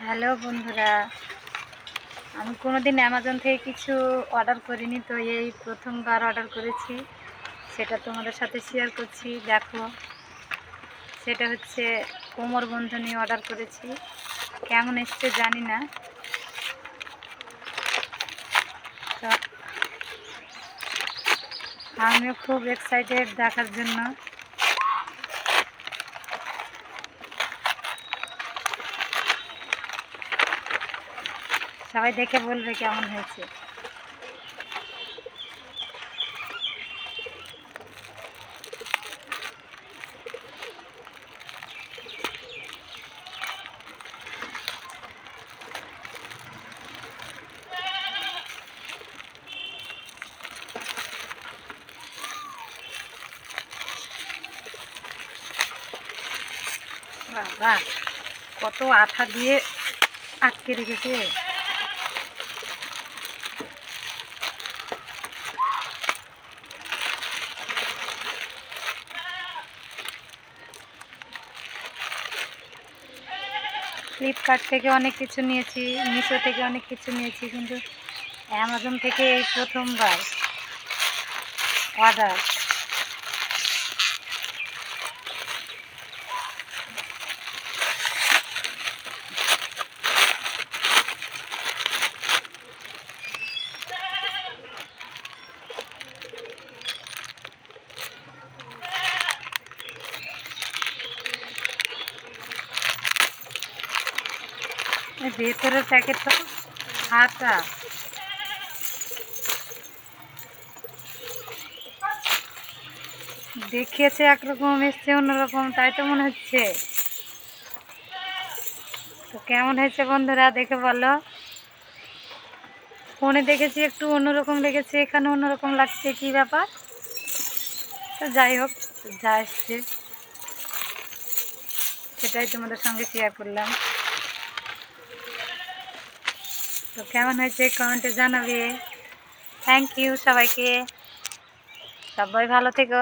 Hello বন্ধুরা, আমি কোনোদিন অ্যামাজন থেকে কিছু অর্ডার করিনি, তো এই প্রথমবার অর্ডার করেছি। সেটা তোমাদের সাথে শেয়ার করছি। দেখো, সেটা হচ্ছে কোমর বন্ধনী অর্ডার করেছি। কেমন এসছে জানি না, তো আমিও খুব এক্সাইটেড দেখার জন্য। সবাই দেখে বলবে কেমন হয়েছে। বাহ, কত আঠা দিয়ে আটকে রেখেছে। ফ্লিপকার্ট থেকে অনেক কিছু নিয়েছি, মিশো থেকে অনেক কিছু নিয়েছি, কিন্তু অ্যামাজন থেকে এই প্রথমবার অর্ডার। ভেতরের প্যাকেটটা ফাটা। দেখিয়েছে একরকম, এসছে অন্যরকম, তাই তো মনে হচ্ছে। তো কেমন হয়েছে বন্ধুরা, দেখে বলো। ফোনে দেখেছি একটু অন্যরকম লেগেছে, এখানে অন্যরকম লাগছে, কি ব্যাপার। তো যাই হোক, যা এসছে সেটাই তোমাদের সঙ্গে শেয়ার করলাম। তো কেমন হয়েছে কমেন্টে জানাবে। থ্যাংক ইউ সবাইকে, সবাই ভালো থেকো।